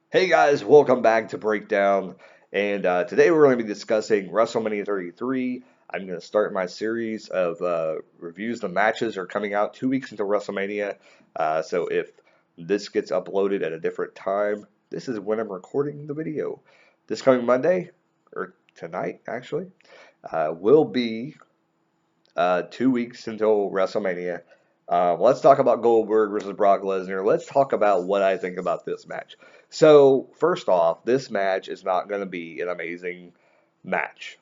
Hey guys, welcome back to Breakdown. And today we're going to be discussing WrestleMania 33. I'm going to start my series of reviews. The matches are coming out 2 weeks until WrestleMania. So if this gets uploaded at a different time, this is when I'm recording the video. This coming Monday, or tonight actually, will be 2 weeks until WrestleMania. Let's talk about Goldberg versus Brock Lesnar. Let's talk about what I think about this match. So, first off, this match is not going to be an amazing match.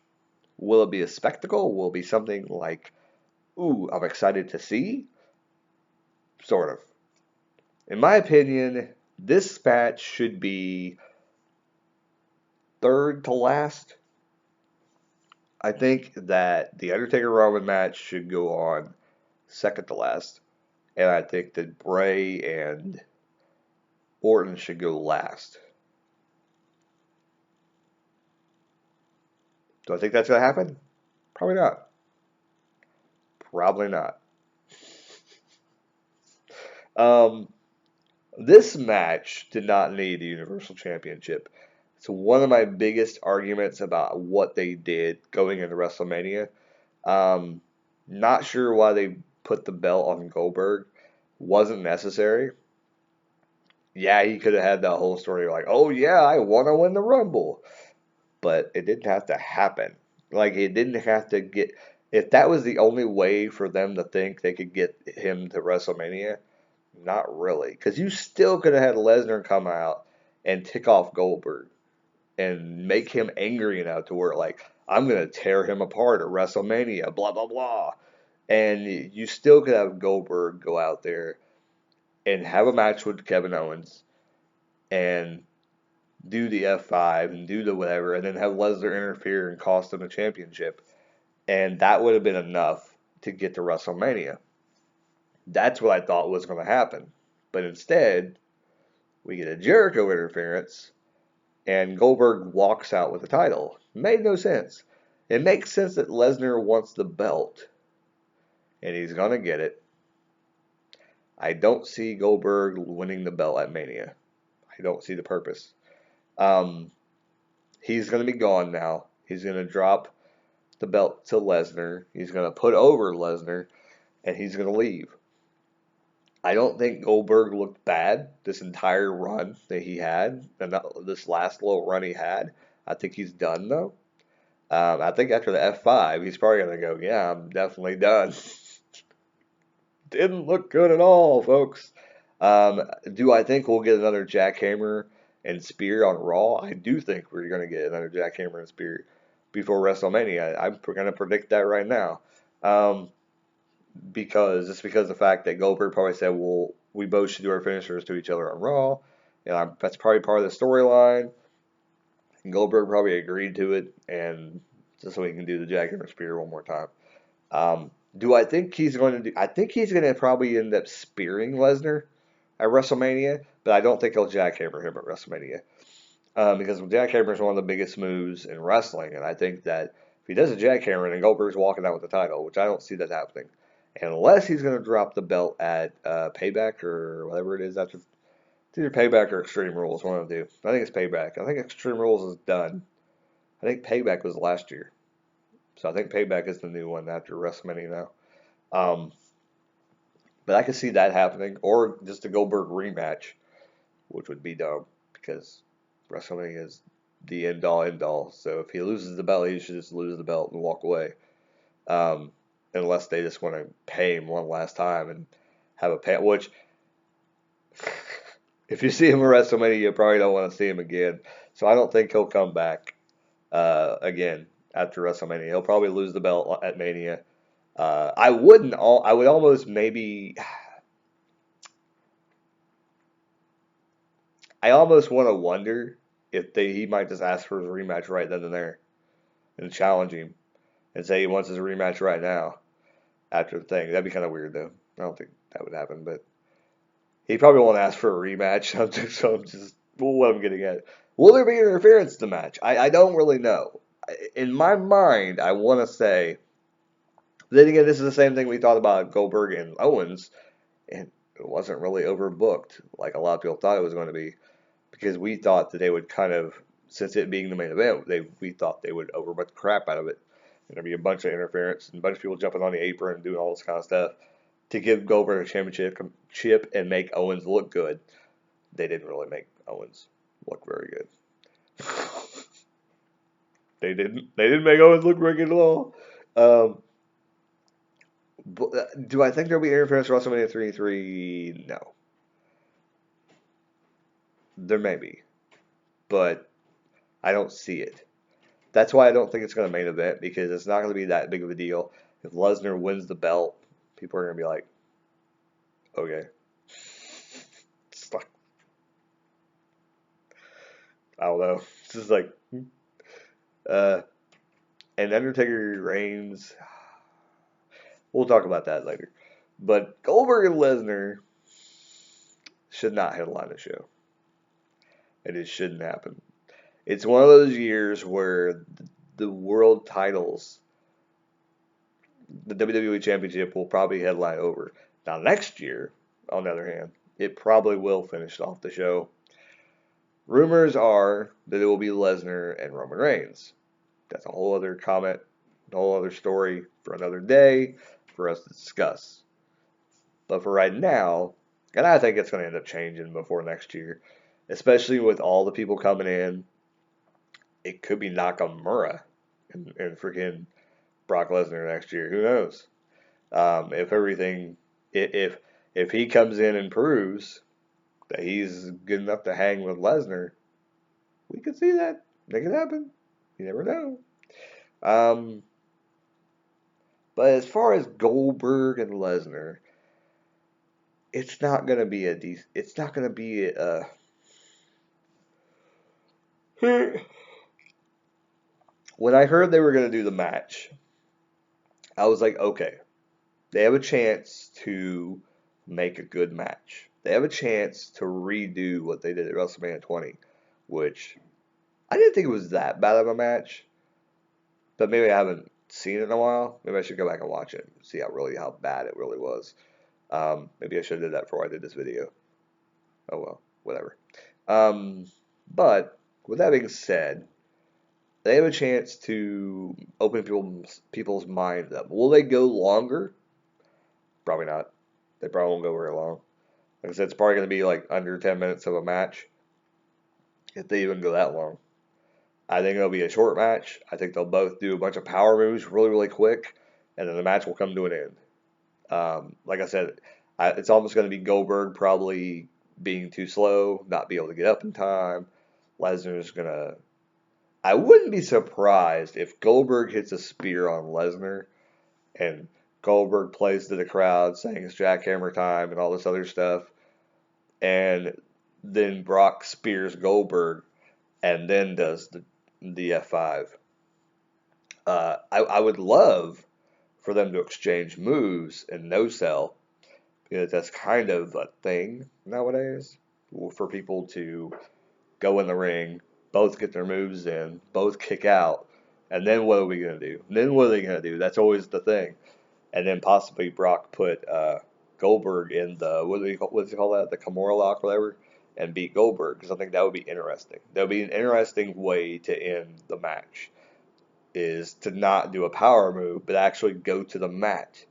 Will it be a spectacle? Will it be something like, ooh, I'm excited to see? Sort of. In my opinion, this match should be third to last. I think that the Undertaker Roman match should go on second to last. And I think that Bray and Orton should go last. Do I think that's going to happen? Probably not. Probably not. Um, this match did not need the Universal Championship. It's one of my biggest arguments about what they did going into WrestleMania. Um, Not sure why they put the belt on Goldberg. Wasn't necessary. Yeah, he could have had that whole story like, oh yeah, I want to win the Rumble. But it didn't have to happen. Like it didn't have to get. If that was the only way for them to think they could get him to WrestleMania, not really, because you still could have had Lesnar come out and tick off Goldberg and make him angry enough to where like I'm gonna tear him apart at WrestleMania, blah blah blah, and you still could have Goldberg go out there and have a match with Kevin Owens and do the F5 and do the whatever, and then have Lesnar interfere and cost him a championship. And that would have been enough to get to WrestleMania. That's what I thought was going to happen. But instead, we get a Jericho interference, and Goldberg walks out with the title. Made no sense. It makes sense that Lesnar wants the belt, and he's going to get it. I don't see Goldberg winning the belt at Mania. I don't see the purpose. Um, he's going to be gone now. He's going to drop the belt to Lesnar. He's going to put over Lesnar, and he's going to leave. I don't think Goldberg looked bad this entire run that he had, and this last little run he had. I think he's done though. I think after the F5, he's probably gonna go, yeah, I'm definitely done. Didn't look good at all, folks. Do I think we'll get another jackhammer and spear on Raw? I do think we're gonna get another jackhammer and spear before WrestleMania. I'm gonna predict that right now. Um, because of the fact that Goldberg probably said, "Well, we both should do our finishers to each other on Raw," and that's probably part of the storyline. And Goldberg probably agreed to it, and just so he can do the jackhammer spear one more time. Do I think he's going to do? I think he's going to probably end up spearing Lesnar at WrestleMania, but I don't think he'll jackhammer him at WrestleMania because jackhammer is one of the biggest moves in wrestling, and I think that if he does a jackhammer, then Goldberg's walking out with the title, which I don't see that happening unless he's going to drop the belt at Payback or whatever it is after. It's either Payback or Extreme Rules, one of the two. I think it's Payback. I think Extreme Rules is done. I think Payback was last year. So I think Payback is the new one after WrestleMania now. Um, but I could see that happening, or just a Goldberg rematch, which would be dumb because WrestleMania is the end all. So if he loses the belt, he should just lose the belt and walk away. Um, Unless they just want to pay him one last time and have a pay, which if you see him at WrestleMania, you probably don't want to see him again. So I don't think he'll come back again after WrestleMania. He'll probably lose the belt at Mania. I wouldn't. I would almost maybe. I almost want to wonder if he might just ask for his rematch right then and there and challenge him and say he wants his rematch right now after the thing. That'd be kind of weird though. I don't think that would happen, but he probably won't ask for a rematch. So I'm just what I'm getting at. Will there be interference in the match? I don't really know. In my mind, I want to say. Then again, this is the same thing we thought about Goldberg and Owens, and it wasn't really overbooked like a lot of people thought it was going to be because we thought that they would kind of, since it being the main event, we thought they would overbook the crap out of it. And there'd be a bunch of interference and a bunch of people jumping on the apron and doing all this kind of stuff to give Goldberg a championship chip and make Owens look good. They didn't really make Owens look very good. They didn't make Owens look very good at all. Do I think there'll be interference for WrestleMania 33? No. There may be, but I don't see it. That's why I don't think it's going to main event, because it's not going to be that big of a deal. If Lesnar wins the belt, people are going to be like, okay. It's like, I don't know. It's just like, uh, and Undertaker reigns. We'll talk about that later. But Goldberg and Lesnar should not headline the show. And it shouldn't happen. It's one of those years where the world titles, the WWE Championship, will probably headline over. Now, next year, on the other hand, it probably will finish off the show. Rumors are that it will be Lesnar and Roman Reigns. That's a whole other comment, a whole other story for another day for us to discuss. But for right now, and I think it's going to end up changing before next year, especially with all the people coming in. It could be Nakamura and freaking Brock Lesnar next year. Who knows? If everything, if he comes in and proves that he's good enough to hang with Lesnar, we could see that. It could happen. You never know. But as far as Goldberg and Lesnar, it's not gonna be a decent. It's not gonna be a. When I heard they were gonna do the match, I was like, okay, they have a chance to make a good match. They have a chance to redo what they did at WrestleMania 20, which I didn't think it was that bad of a match, but maybe I haven't seen it in a while. Maybe I should go back and watch it and see how bad it really was. Maybe I should have did that before I did this video. Oh well, whatever. But with that being said, they have a chance to open people's minds up. Will they go longer? Probably not. They probably won't go very long. Like I said, it's probably going to be like under 10 minutes of a match, if they even go that long. I think it'll be a short match. I think they'll both do a bunch of power moves really, really quick, and then the match will come to an end. Like I said, it's almost going to be Goldberg probably being too slow, not be able to get up in time. Lesnar's going to... I wouldn't be surprised if Goldberg hits a spear on Lesnar and Goldberg plays to the crowd saying it's jackhammer time and all this other stuff, and then Brock spears Goldberg and then does the F5. I would love for them to exchange moves and no sell, because that's kind of a thing nowadays for people to go in the ring, both get their moves in, both kick out, and then what are we going to do? And then what are they going to do? That's always the thing. And then possibly Brock put Goldberg in the, what do you call that? The Kimura lock, whatever, and beat Goldberg, because I think that would be interesting. That would be an interesting way to end the match, is to not do a power move, but actually go to the mat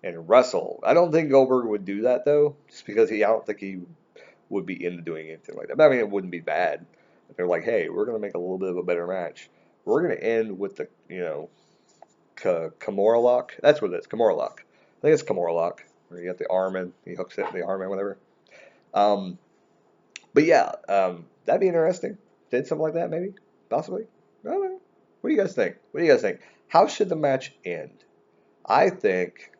and wrestle. I don't think Goldberg would do that, though, just because I don't think he would be into doing anything like that. But I mean, it wouldn't be bad. If they're like, hey, we're going to make a little bit of a better match. We're going to end with the, Kimura lock. That's what it is, Kimura lock. I think it's Kimura lock, where you got the arm in, he hooks it in the arm in, whatever. But yeah, that'd be interesting. Did something like that, maybe? Possibly? I don't know. What do you guys think? How should the match end? I think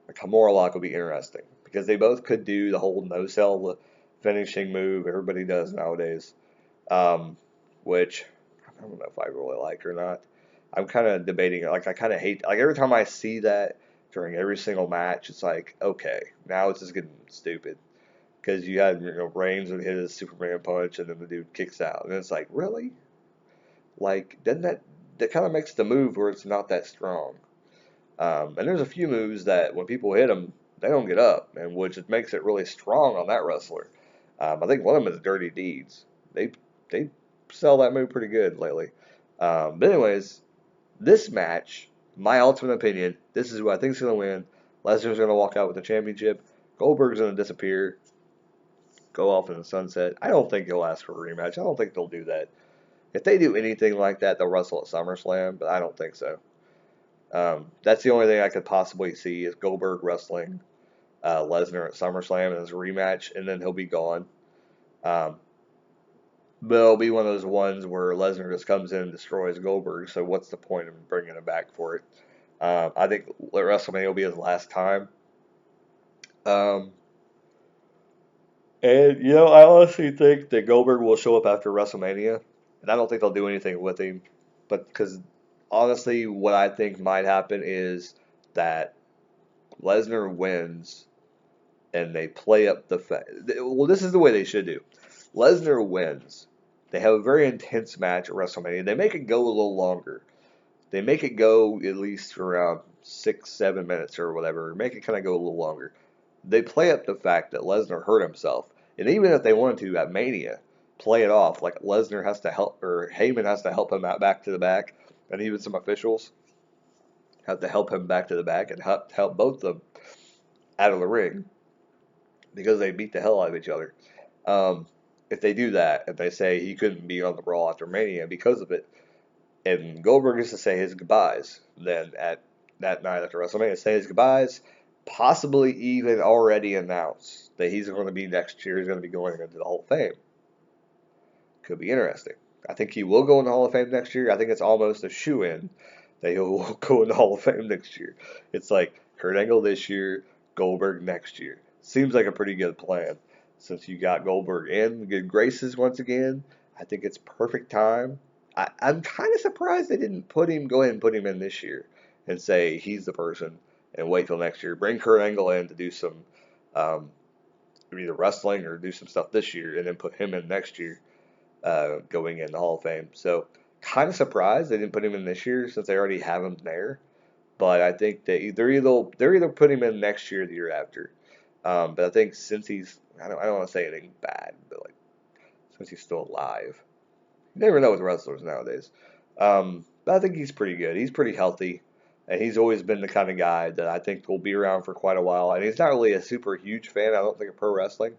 a Kimura lock would be interesting, because they both could do the whole no-sell finishing move everybody does nowadays, which I don't know if I really like or not. I'm kind of debating it. Like, I kind of hate, like, every time I see that during every single match, it's like, okay, now it's just getting stupid. Because you had, Reigns would hit his Superman punch, and then the dude kicks out. And it's like, really? Like, doesn't that kind of makes the move where it's not that strong. And there's a few moves that when people hit them, they don't get up, and which it makes it really strong on that wrestler. I think one of them is Dirty Deeds. They sell that move pretty good lately. But anyways, this match, my ultimate opinion, this is who I think is going to win. Lesnar's going to walk out with the championship. Goldberg's going to disappear, go off in the sunset. I don't think he'll ask for a rematch. I don't think they'll do that. If they do anything like that, they'll wrestle at SummerSlam, but I don't think so. That's the only thing I could possibly see is Goldberg wrestling Lesnar at SummerSlam as a rematch, and then he'll be gone. Um, but it'll be one of those ones where Lesnar just comes in and destroys Goldberg, so what's the point of bringing him back for it? I think WrestleMania will be his last time. Um, and, I honestly think that Goldberg will show up after WrestleMania, and I don't think they'll do anything with him. But because, honestly, what I think might happen is that Lesnar wins and they play up the fact. Well, this is the way they should do. Lesnar wins. They have a very intense match at WrestleMania. They make it go a little longer. They make it go at least around 6, 7 minutes or whatever. Make it kind of go a little longer. They play up the fact that Lesnar hurt himself. And even if they wanted to at Mania, play it off like Lesnar has to help, or Heyman has to help him out back to the back, and even some officials have to help him back to the back and help both of them out of the ring because they beat the hell out of each other. Um, if they do that, if they say he couldn't be on the Raw after Mania because of it, and Goldberg is to say his goodbyes, then at that night after WrestleMania, say his goodbyes, possibly even already announce that he's going to be next year, he's going to be going into the Hall of Fame. Could be interesting. I think he will go in the Hall of Fame next year. I think it's almost a shoe-in that he'll go in the Hall of Fame next year. It's like Kurt Angle this year, Goldberg next year. Seems like a pretty good plan. Since you got Goldberg in good graces once again, I think it's perfect time. I'm kind of surprised they didn't go ahead and put him in this year and say he's the person and wait till next year. Bring Kurt Angle in to do some um, either wrestling or do some stuff this year and then put him in next year going in the Hall of Fame. So kind of surprised they didn't put him in this year since they already have him there. But I think that they're either put him in next year or the year after. But I think since he's I don't want to say anything bad, but like since he's still alive, you never know with wrestlers nowadays. But I think he's pretty good. He's pretty healthy, and he's always been the kind of guy that I think will be around for quite a while. And he's not really a super huge fan, I don't think, of pro wrestling.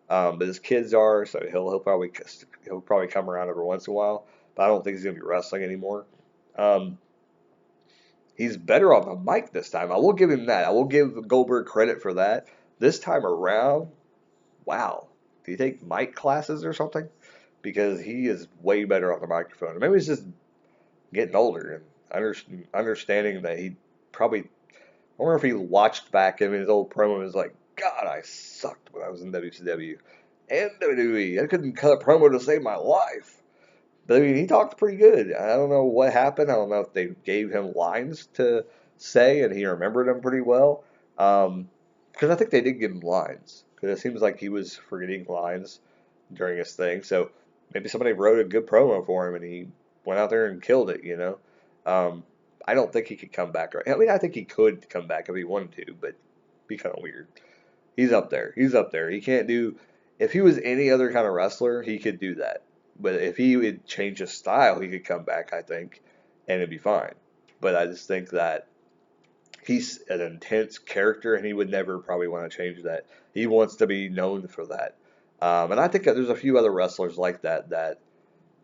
But his kids are, so he'll probably come around every once in a while. But I don't think he's gonna be wrestling anymore. Um, he's better on the mic this time. I will give him that. I will give Goldberg credit for that. This time around, wow. Do you take mic classes or something? Because he is way better on the microphone. Maybe he's just getting older and understanding that he probably. I wonder if he watched back in his old promo and was like, God, I sucked when I was in WCW and WWE. I couldn't cut a promo to save my life. But I mean, he talked pretty good. I don't know what happened. I don't know if they gave him lines to say and he remembered them pretty well. Because I think they did give him lines. Because it seems like he was forgetting lines during his thing. So maybe somebody wrote a good promo for him and he went out there and killed it. Um, I don't think he could come back. Right? I mean, I think he could come back if he wanted to, but it'd be kind of weird. He's up there. He's up there. He can't do. If he was any other kind of wrestler, he could do that. But if he would change his style, he could come back, I think, and it'd be fine. But I just think that he's an intense character, and he would never probably want to change that. He wants to be known for that. And I think that there's a few other wrestlers like that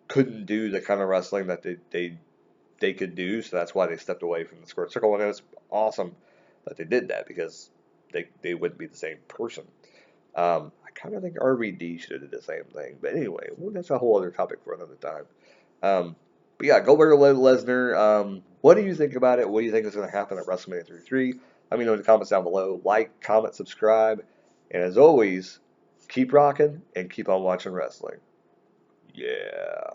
couldn't do the kind of wrestling that they could do, so that's why they stepped away from the squared circle. And it's awesome that they did that because they wouldn't be the same person. I kind of think RVD should have did the same thing, but anyway, well, that's a whole other topic for another time. But yeah, Goldberg Lesnar. What do you think about it? What do you think is going to happen at WrestleMania 33? Let me know in the comments down below. Like, comment, subscribe, and as always, keep rocking and keep on watching wrestling. Yeah.